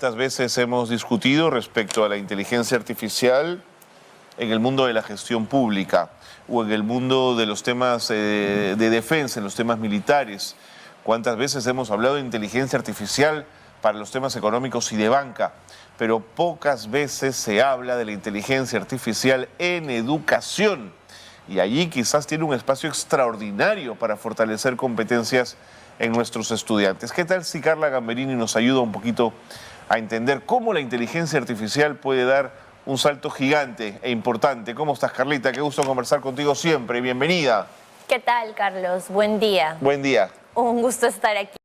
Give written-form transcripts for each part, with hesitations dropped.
¿Cuántas veces hemos discutido respecto a la inteligencia artificial en el mundo de la gestión pública o en el mundo de los temas de defensa, en los temas militares? ¿Cuántas veces hemos hablado de inteligencia artificial para los temas económicos y de banca? Pero pocas veces se habla de la inteligencia artificial en educación. Y allí quizás tiene un espacio extraordinario para fortalecer competencias en nuestros estudiantes. ¿Qué tal si Carla Gamberini nos ayuda un poquito a entender cómo la inteligencia artificial puede dar un salto gigante e importante? ¿Cómo estás, Carlita? Qué gusto conversar contigo siempre. Bienvenida. ¿Qué tal, Carlos? Buen día. Buen día. Un gusto estar aquí.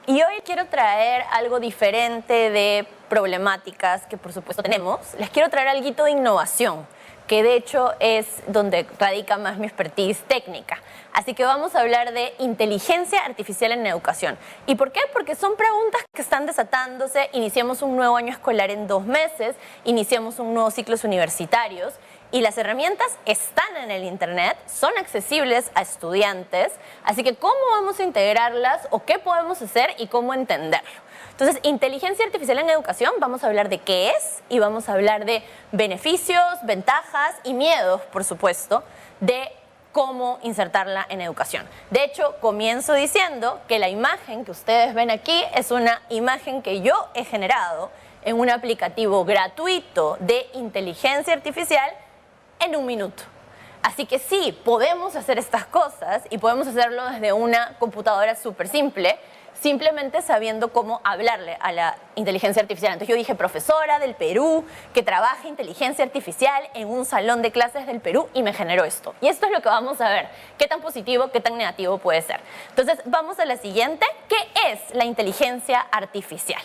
Y hoy quiero traer algo diferente de problemáticas que por supuesto tenemos. Les quiero traer algo de innovación, que de hecho es donde radica más mi expertise técnica. Así que vamos a hablar de inteligencia artificial en educación. ¿Y por qué? Porque son preguntas que están desatándose. Iniciamos un nuevo año escolar en 2 meses, iniciamos un nuevo ciclos universitarios y las herramientas están en el internet, son accesibles a estudiantes. Así que ¿cómo vamos a integrarlas o qué podemos hacer y cómo entenderlo? Entonces, inteligencia artificial en educación, vamos a hablar de qué es y vamos a hablar de beneficios, ventajas y miedos, por supuesto, de cómo insertarla en educación. De hecho, comienzo diciendo que la imagen que ustedes ven aquí es una imagen que yo he generado en un aplicativo gratuito de inteligencia artificial en 1 minuto. Así que sí, podemos hacer estas cosas y podemos hacerlo desde una computadora súper simple, simplemente sabiendo cómo hablarle a la inteligencia artificial. Entonces yo dije, profesora del Perú que trabaja inteligencia artificial en un salón de clases del Perú, y me generó esto. Y esto es lo que vamos a ver, qué tan positivo, qué tan negativo puede ser. Entonces vamos a la siguiente, ¿qué es la inteligencia artificial?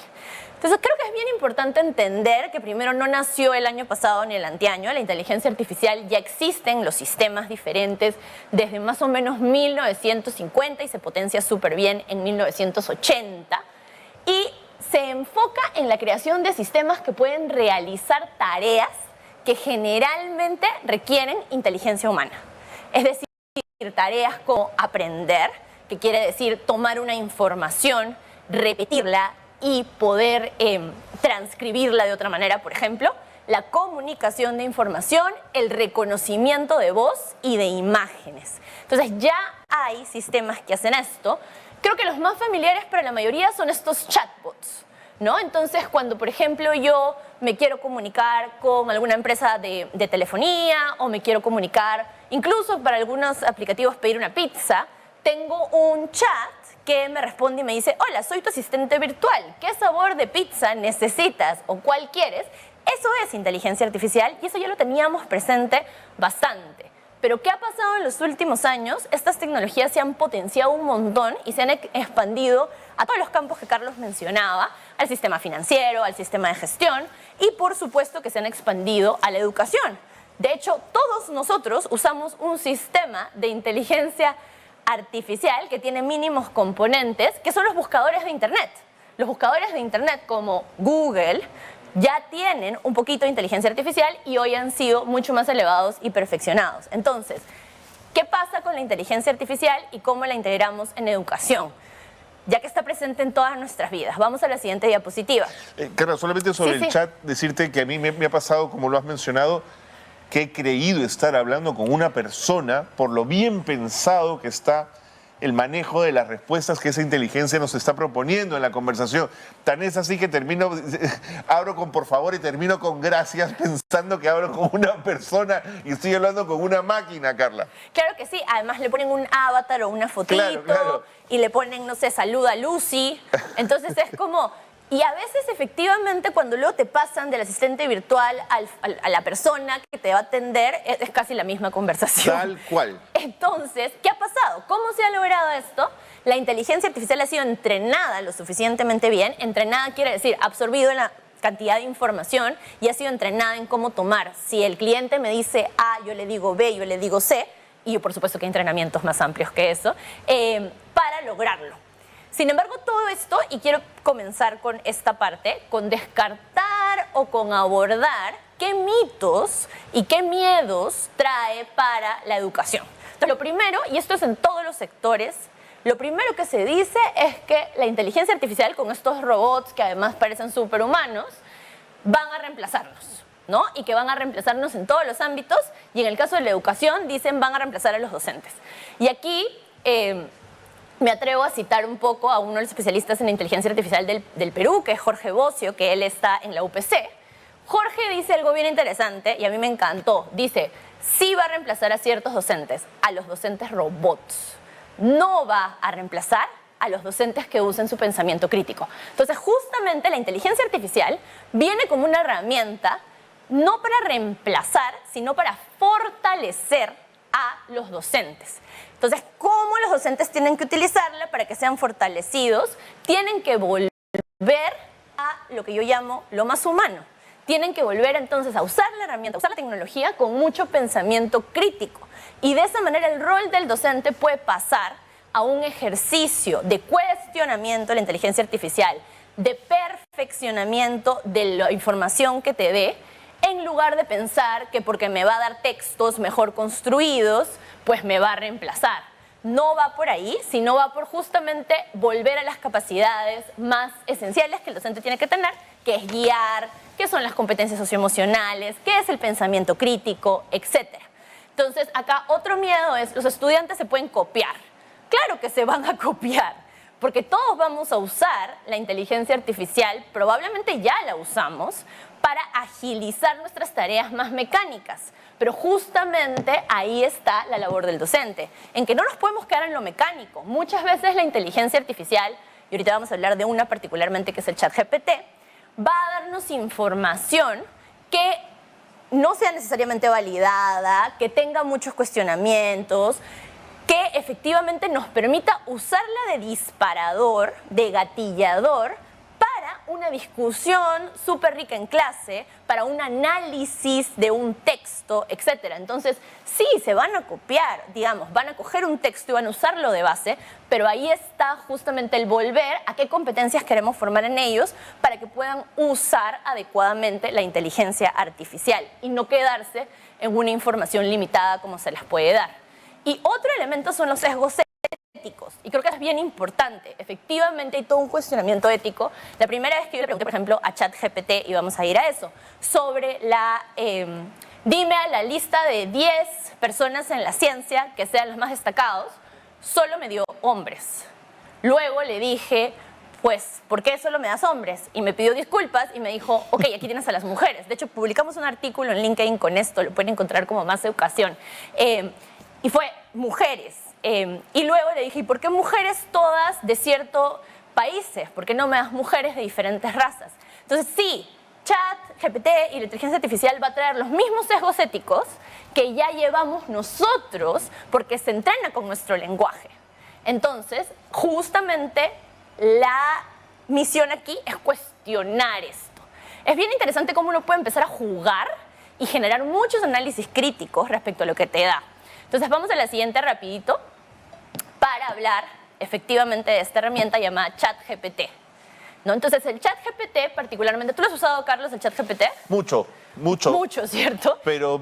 Entonces creo que es bien importante entender que primero no nació el año pasado ni el anteaño. La inteligencia artificial ya existe en los sistemas diferentes desde más o menos 1950 y se potencia súper bien en 1980. Y se enfoca en la creación de sistemas que pueden realizar tareas que generalmente requieren inteligencia humana. Es decir, tareas como aprender, que quiere decir tomar una información, repetirla y poder transcribirla de otra manera, por ejemplo, la comunicación de información, el reconocimiento de voz y de imágenes. Entonces ya hay sistemas que hacen esto. Creo que los más familiares para la mayoría son estos chatbots, ¿no? Entonces cuando, por ejemplo, yo me quiero comunicar con alguna empresa de telefonía o me quiero comunicar, incluso para algunos aplicativos pedir una pizza, tengo un chat que me responde y me dice, hola, soy tu asistente virtual, ¿qué sabor de pizza necesitas o cuál quieres? Eso es inteligencia artificial y eso ya lo teníamos presente bastante. Pero ¿qué ha pasado en los últimos años? Estas tecnologías se han potenciado un montón y se han expandido a todos los campos que Carlos mencionaba, al sistema financiero, al sistema de gestión y por supuesto que se han expandido a la educación. De hecho, todos nosotros usamos un sistema de inteligencia artificial que tiene mínimos componentes, que son los buscadores de Internet. Los buscadores de Internet como Google ya tienen un poquito de inteligencia artificial y hoy han sido mucho más elevados y perfeccionados. Entonces, ¿qué pasa con la inteligencia artificial y cómo la integramos en educación? Ya que está presente en todas nuestras vidas. Vamos a la siguiente diapositiva. Carla, solamente sobre el chat, decirte que a mí me ha pasado, como lo has mencionado, que he creído estar hablando con una persona por lo bien pensado que está el manejo de las respuestas que esa inteligencia nos está proponiendo en la conversación. Tan es así que abro con por favor y termino con gracias, pensando que hablo con una persona y estoy hablando con una máquina, Carla. Claro que sí, además le ponen un avatar o una fotito, claro. Y le ponen, no sé, saluda a Lucy. Entonces es como... Y a veces, efectivamente, cuando luego te pasan del asistente virtual a la persona que te va a atender, es casi la misma conversación. Tal cual. Entonces, ¿qué ha pasado? ¿Cómo se ha logrado esto? La inteligencia artificial ha sido entrenada lo suficientemente bien. Entrenada quiere decir absorbido la cantidad de información y ha sido entrenada en cómo tomar. Si el cliente me dice A, yo le digo B, yo le digo C, y por supuesto que hay entrenamientos más amplios que eso, para lograrlo. Sin embargo, todo esto, y quiero comenzar con esta parte, con descartar o con abordar qué mitos y qué miedos trae para la educación. Entonces, lo primero, y esto es en todos los sectores, Lo primero que se dice es que la inteligencia artificial, con estos robots que además parecen superhumanos, van a reemplazarnos, ¿no? Y que van a reemplazarnos en todos los ámbitos, y en el caso de la educación dicen van a reemplazar a los docentes. Y aquí me atrevo a citar un poco a uno de los especialistas en inteligencia artificial del Perú, que es Jorge Bocio, que él está en la UPC. Jorge dice algo bien interesante y a mí me encantó. Dice, sí va a reemplazar a ciertos docentes, a los docentes robots. No va a reemplazar a los docentes que usen su pensamiento crítico. Entonces, justamente la inteligencia artificial viene como una herramienta no para reemplazar, sino para fortalecer a los docentes. Entonces, ¿cómo los docentes tienen que utilizarla para que sean fortalecidos? Tienen que volver a lo que yo llamo lo más humano. Tienen que volver entonces a usar la herramienta, a usar la tecnología con mucho pensamiento crítico. Y de esa manera el rol del docente puede pasar a un ejercicio de cuestionamiento de la inteligencia artificial, de perfeccionamiento de la información que te dé, en lugar de pensar que porque me va a dar textos mejor construidos, pues me va a reemplazar. No va por ahí, sino va por justamente volver a las capacidades más esenciales que el docente tiene que tener, que es guiar, qué son las competencias socioemocionales, qué es el pensamiento crítico, etc. Entonces, acá otro miedo es, los estudiantes se pueden copiar. Claro que se van a copiar, porque todos vamos a usar la inteligencia artificial, probablemente ya la usamos, para agilizar nuestras tareas más mecánicas. Pero justamente ahí está la labor del docente, en que no nos podemos quedar en lo mecánico. Muchas veces la inteligencia artificial, y ahorita vamos a hablar de una particularmente que es el ChatGPT, va a darnos información que no sea necesariamente validada, que tenga muchos cuestionamientos, que efectivamente nos permita usarla de disparador, de gatillador, para una discusión súper rica en clase, para un análisis de un texto, etc. Entonces, sí, se van a copiar, digamos, van a coger un texto y van a usarlo de base, pero ahí está justamente el volver a qué competencias queremos formar en ellos para que puedan usar adecuadamente la inteligencia artificial y no quedarse en una información limitada como se les puede dar. Y otro elemento son los sesgos éticos, y creo que es bien importante. Efectivamente hay todo un cuestionamiento ético. La primera vez que yo le pregunté, por ejemplo, a ChatGPT, y vamos a ir a eso, sobre dime a la lista de 10 personas en la ciencia que sean los más destacados, solo me dio hombres. Luego le dije, pues, ¿por qué solo me das hombres? Y me pidió disculpas y me dijo, ok, aquí tienes a las mujeres. De hecho, publicamos un artículo en LinkedIn con esto, lo pueden encontrar como Más Educación. Y fue mujeres. Y luego le dije, ¿y por qué mujeres todas de ciertos países? ¿Por qué no me das mujeres de diferentes razas? Entonces sí, ChatGPT y la inteligencia artificial va a traer los mismos sesgos éticos que ya llevamos nosotros porque se entrena con nuestro lenguaje. Entonces, justamente la misión aquí es cuestionar esto. Es bien interesante cómo uno puede empezar a jugar y generar muchos análisis críticos respecto a lo que te da. Entonces vamos a la siguiente rapidito para hablar efectivamente de esta herramienta llamada ChatGPT, ¿no? Entonces el ChatGPT particularmente, ¿tú lo has usado, Carlos, el ChatGPT? Mucho, mucho. Mucho, ¿cierto? Pero,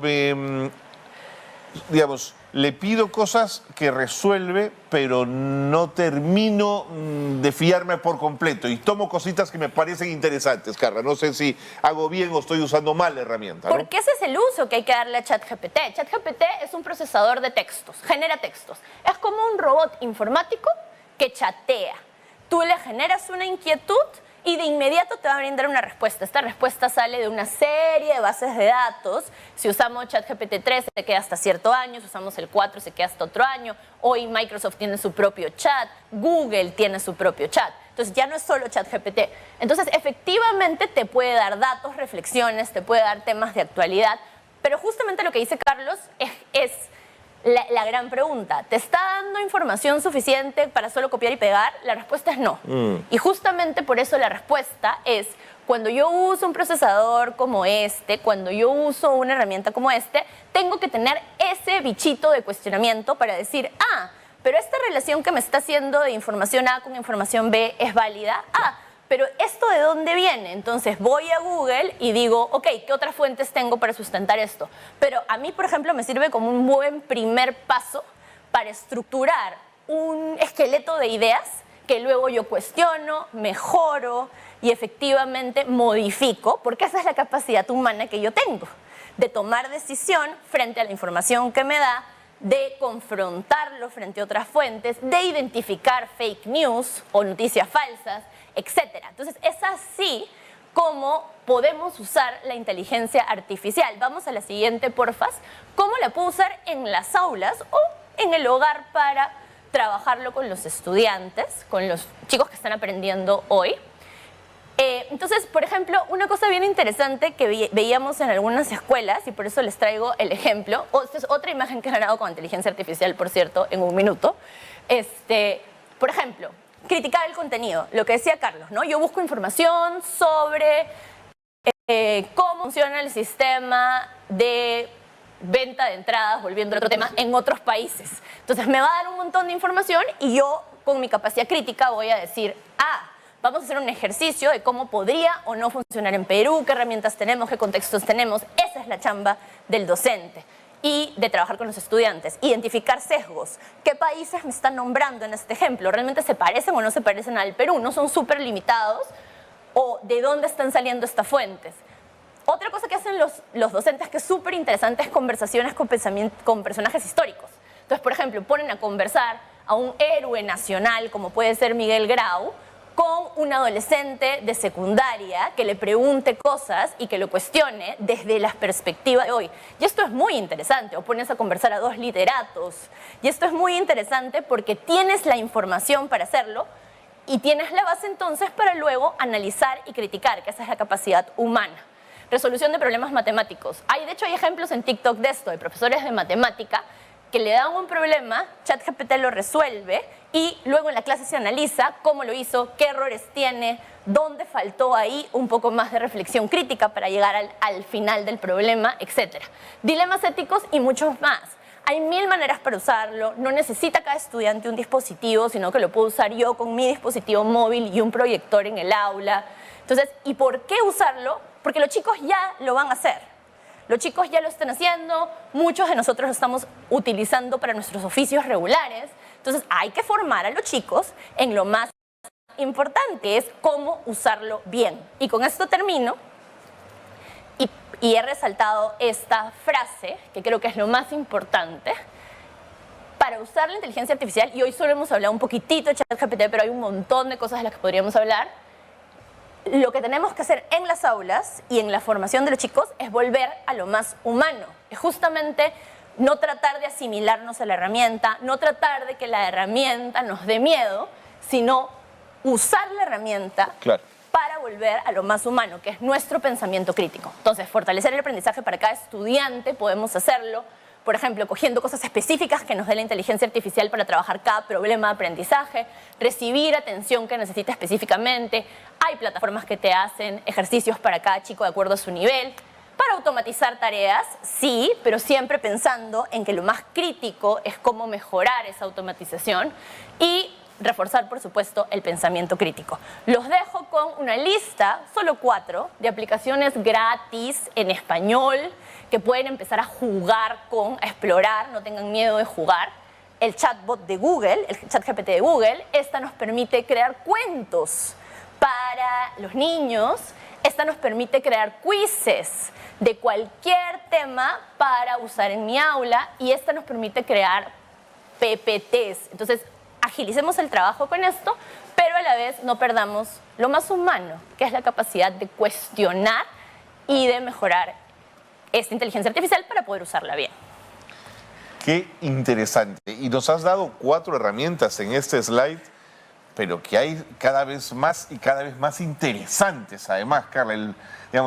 digamos, le pido cosas que resuelve, pero no termino de fiarme por completo. Y tomo cositas que me parecen interesantes, Carla. No sé si hago bien o estoy usando mal la herramienta, ¿no? Porque ese es el uso que hay que darle a ChatGPT. ChatGPT es un procesador de textos, genera textos. Es como un robot informático que chatea. Tú le generas una inquietud y de inmediato te va a brindar una respuesta. Esta respuesta sale de una serie de bases de datos. Si usamos ChatGPT 3 se queda hasta cierto año, si usamos el 4 se queda hasta otro año. Hoy Microsoft tiene su propio chat, Google tiene su propio chat. Entonces ya no es solo ChatGPT. Entonces efectivamente te puede dar datos, reflexiones, te puede dar temas de actualidad, pero justamente lo que dice Carlos es la gran pregunta. ¿Te está dando información suficiente para solo copiar y pegar? La respuesta es no. Y justamente por eso la respuesta es, cuando yo uso un procesador como este, cuando yo uso una herramienta como tengo que tener ese bichito de cuestionamiento para decir, pero esta relación que me está haciendo de información A con información B es válida. Pero ¿esto de dónde viene? Entonces voy a Google y digo, ok, ¿qué otras fuentes tengo para sustentar esto? Pero a mí, por ejemplo, me sirve como un buen primer paso para estructurar un esqueleto de ideas que luego yo cuestiono, mejoro y efectivamente modifico, porque esa es la capacidad humana que yo tengo, de tomar decisión frente a la información que me da, de confrontarlo frente a otras fuentes, de identificar fake news o noticias falsas, etc. Entonces, es así como podemos usar la inteligencia artificial. Vamos a la siguiente, porfas. ¿Cómo la puedo usar en las aulas o en el hogar para trabajarlo con los estudiantes, con los chicos que están aprendiendo hoy? Entonces, por ejemplo, una cosa bien interesante que veíamos en algunas escuelas, y por eso les traigo el ejemplo, esta es otra imagen que he ganado con inteligencia artificial, por cierto, en un minuto. Por ejemplo, criticar el contenido, lo que decía Carlos, ¿no? Yo busco información sobre cómo funciona el sistema de venta de entradas, volviendo al otro tema, en otros países. Entonces me va a dar un montón de información y yo, con mi capacidad crítica, voy a decir, vamos a hacer un ejercicio de cómo podría o no funcionar en Perú, qué herramientas tenemos, qué contextos tenemos. Esa es la chamba del docente y de trabajar con los estudiantes. Identificar sesgos. ¿Qué países me están nombrando en este ejemplo? ¿Realmente se parecen o no se parecen al Perú? ¿No son súper limitados? ¿O de dónde están saliendo estas fuentes? Otra cosa que hacen los docentes que es súper interesante es conversaciones con personajes históricos. Entonces, por ejemplo, ponen a conversar a un héroe nacional, como puede ser Miguel Grau, con un adolescente de secundaria que le pregunte cosas y que lo cuestione desde la perspectiva de hoy. Y esto es muy interesante. O pones a conversar a dos literatos. Y esto es muy interesante porque tienes la información para hacerlo y tienes la base entonces para luego analizar y criticar, que esa es la capacidad humana. Resolución de problemas matemáticos. De hecho, hay ejemplos en TikTok de esto, de profesores de matemática que le dan un problema, ChatGPT lo resuelve y luego en la clase se analiza cómo lo hizo, qué errores tiene, dónde faltó ahí un poco más de reflexión crítica para llegar al final del problema, etc. Dilemas éticos y muchos más. Hay 1000 maneras para usarlo, no necesita cada estudiante un dispositivo, sino que lo puedo usar yo con mi dispositivo móvil y un proyector en el aula. Entonces, ¿y por qué usarlo? Porque los chicos ya lo van a hacer. Los chicos ya lo están haciendo, muchos de nosotros lo estamos utilizando para nuestros oficios regulares. Entonces hay que formar a los chicos en lo más importante, que es cómo usarlo bien. Y con esto termino. Y he resaltado esta frase, que creo que es lo más importante. Para usar la inteligencia artificial, y hoy solo hemos hablado un poquitito de ChatGPT, pero hay un montón de cosas de las que podríamos hablar. Lo que tenemos que hacer en las aulas y en la formación de los chicos es volver a lo más humano. Es justamente no tratar de asimilarnos a la herramienta, no tratar de que la herramienta nos dé miedo, sino usar la herramienta para volver a lo más humano, que es nuestro pensamiento crítico. Entonces, fortalecer el aprendizaje para cada estudiante podemos hacerlo, por ejemplo, cogiendo cosas específicas que nos dé la inteligencia artificial para trabajar cada problema de aprendizaje, recibir atención que necesita específicamente. Hay plataformas que te hacen ejercicios para cada chico de acuerdo a su nivel. Para automatizar tareas, sí, pero siempre pensando en que lo más crítico es cómo mejorar esa automatización y reforzar, por supuesto, el pensamiento crítico. Los dejo con una lista, solo 4, de aplicaciones gratis en español que pueden empezar a jugar a explorar, no tengan miedo de jugar. El chatbot de Google, el ChatGPT de Google, esta nos permite crear cuentos para los niños. Esta nos permite crear quizzes de cualquier tema para usar en mi aula y esta nos permite crear PPTs. Entonces, agilicemos el trabajo con esto, pero a la vez no perdamos lo más humano, que es la capacidad de cuestionar y de mejorar esta inteligencia artificial para poder usarla bien. Qué interesante. Y nos has dado 4 herramientas en este slide, pero que hay cada vez más y cada vez más interesantes. Además, Carla,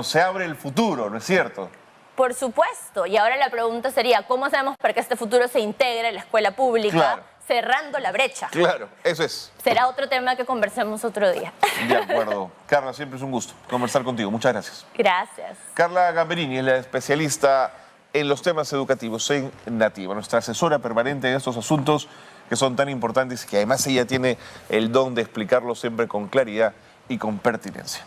se abre el futuro, ¿no es cierto? Por supuesto. Y ahora la pregunta sería, ¿cómo hacemos para que este futuro se integre en la escuela pública, cerrando la brecha? Claro, eso es. Será otro tema que conversemos otro día. De acuerdo. Carla, siempre es un gusto conversar contigo. Muchas gracias. Gracias. Carla Gamberini es la especialista en los temas educativos en Nativa, nuestra asesora permanente en estos asuntos que son tan importantes y que además ella tiene el don de explicarlos siempre con claridad y con pertinencia.